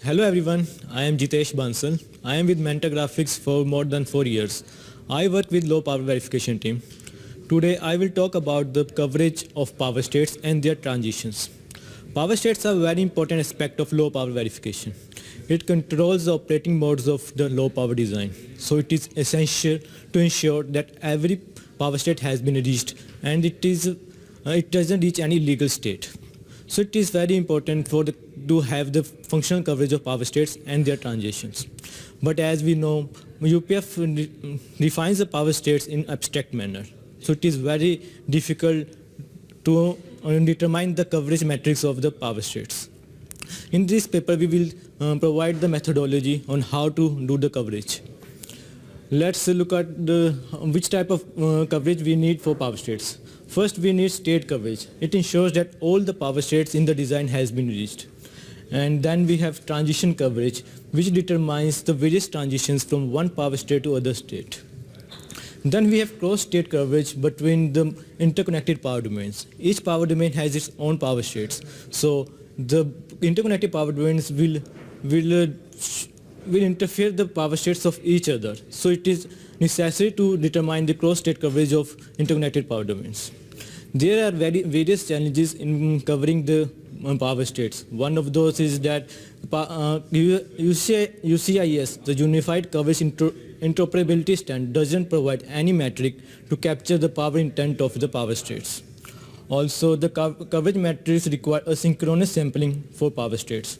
Hello everyone, I am Jitesh Bansal. I am with Mentor Graphics for more than 4 years. I work with low power verification team. Today I will talk about the coverage of power states and their transitions. Power states are a very important aspect of low power verification. It controls the operating modes of the low power design. So it is essential to ensure that every power state has been reached and it doesn't reach any legal state. So it is very important to have the functional coverage of power states and their transitions. But as we know, UPF defines the power states in abstract manner. So it is very difficult to determine the coverage metrics of the power states. In this paper, we will provide the methodology on how to do the coverage. Let's look at which type of coverage we need for power states. First, we need state coverage. It ensures that all the power states in the design has been reached. And then we have transition coverage, which determines the various transitions from one power state to other state. Then we have cross-state coverage between the interconnected power domains. Each power domain has its own power states. So the interconnected power domains will interfere the power states of each other. So it is necessary to determine the cross-state coverage of interconnected power domains. There are various challenges in covering the power states. One of those is that UCIS, the Unified Coverage Interoperability Standard, doesn't provide any metric to capture the power intent of the power states. Also, the coverage metrics require asynchronous sampling for power states.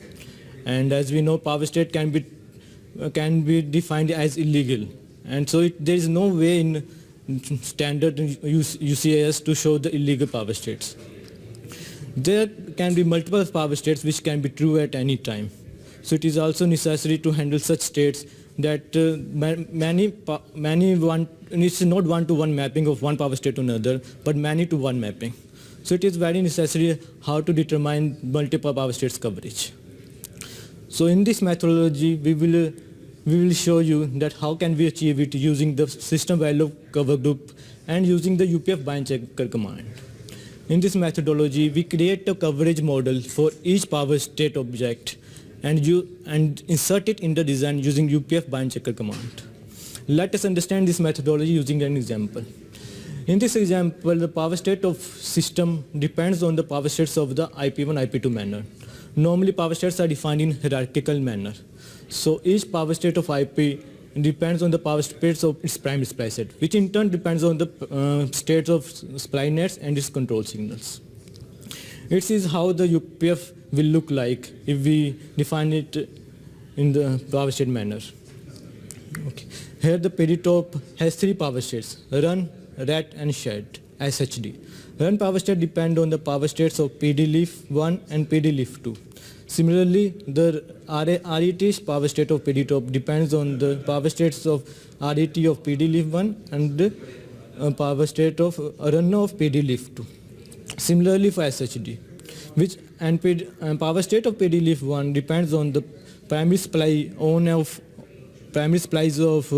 And as we know, power state can be defined as illegal. And so there is no way in standard UCIS to show the illegal power states. There can be multiple power states which can be true at any time. So it is also necessary to handle such states that it's not one-to-one mapping of one power state to another, but many-to-one mapping. So it is very necessary how to determine multiple power states coverage. So in this methodology, we will show you that how can we achieve it using the system value cover group and using the UPF bind checker command. In this methodology, we create a coverage model for each power state object and insert it in the design using UPF bind checker command. Let us understand this methodology using an example. In this example, the power state of system depends on the power states of the IP1, IP2 manner. Normally, power states are defined in hierarchical manner. So each power state of IP depends on the power states of its primary supply set, which in turn depends on the states of supply nets and its control signals. It is how the UPF will look like if we define it in the power state manner. Okay. Here the PDTOP has three power states: run, ret, and shed, SHD. Run power state depend on the power states of PDLeaf1 and PDLeaf2. Similarly, the RET power state of PDTOP depends on the power states of RET of PDLeaf1 and the power state of run of PDLeaf2. Similarly for SHD, power state of PDLeaf1 depends on the primary supply of supplies of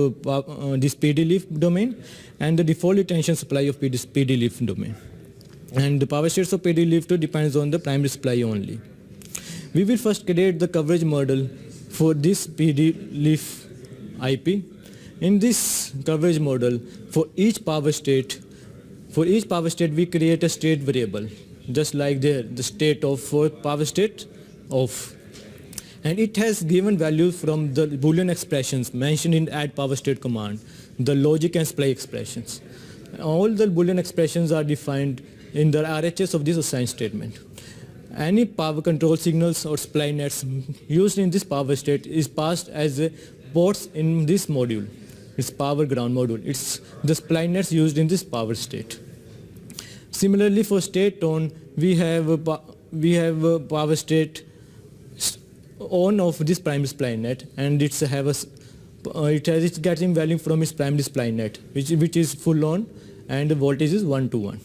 this PDLeaf domain and the default retention supply of this PDLeaf domain. And the power states of PDLeaf2 depends on the primary supply only. We will first create the coverage model for this PDLeaf IP. In this coverage model, for each power state, we create a state variable, just like the state of for power state of. And it has given values from the Boolean expressions mentioned in add power state command, the logic and supply expressions. All the Boolean expressions are defined in the RHS of this assign statement. Any power control signals or supply nets used in this power state is passed as ports in this module. It's power ground module. It's the supply nets used in this power state. Similarly, for state on, we have a power state on of this primary supply net, and it's getting value from its primary supply net, which is full on, and the voltage is 1-to-1.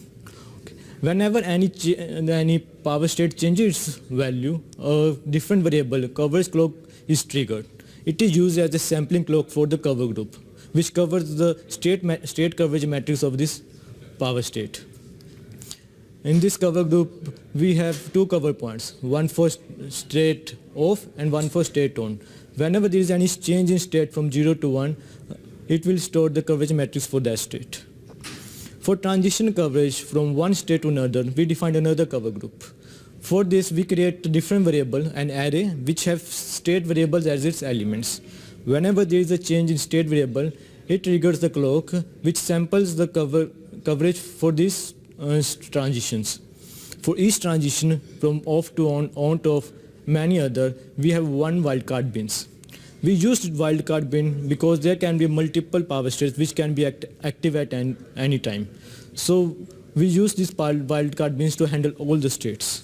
Whenever any power state changes its value, a different variable, coverage clock, is triggered. It is used as a sampling clock for the cover group, which covers the state coverage matrix of this power state. In this cover group, we have two cover points, one for state off and one for state on. Whenever there is any change in state from 0 to 1, it will store the coverage matrix for that state. For transition coverage from one state to another, we define another cover group. For this, we create a different variable, an array, which have state variables as its elements. Whenever there is a change in state variable, it triggers the clock, which samples the coverage for these transitions. For each transition from off to on to off, many other, we have one wildcard bins. We used wildcard bin because there can be multiple power states which can be active at any time. So we use these wildcard bins to handle all the states.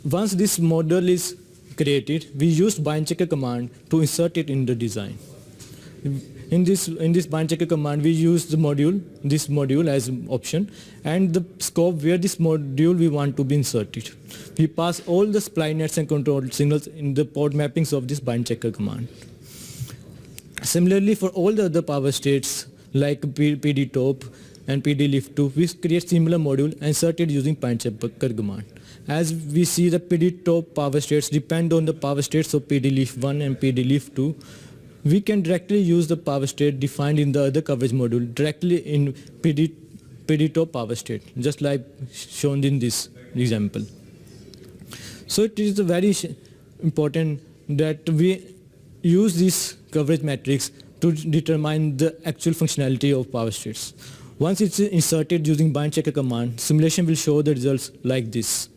Once this model is created, we used bind checker command to insert it in the design. In this bind checker command, we use this module as option, and the scope where this module we want to be inserted. We pass all the spline nets and control signals in the port mappings of this bind checker command. Similarly, for all the other power states like PD top and PD lift 2, we create similar module and insert it using bind checker command. As we see, the PD top power states depend on the power states of PD lift 1 and PD lift 2. We can directly use the power state defined in the other coverage module directly in PD top power state, just like shown in this example. So it is very important that we use this coverage matrix to determine the actual functionality of power states. Once it's inserted using bind checker command, simulation will show the results like this.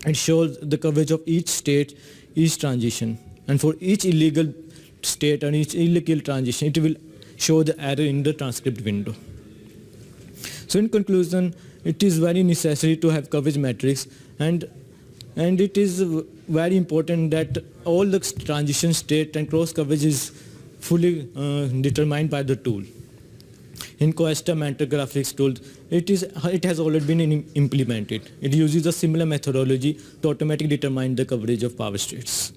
It shows the coverage of each state, each transition, and for each illegal state and each illegal transition, it will show the error in the transcript window. So in conclusion, it is very necessary to have coverage matrix, and it is very important that all the transition state and cross coverage is fully determined by the tool. In Coesta Mentor Graphics tool, it has already been implemented. It uses a similar methodology to automatically determine the coverage of power states.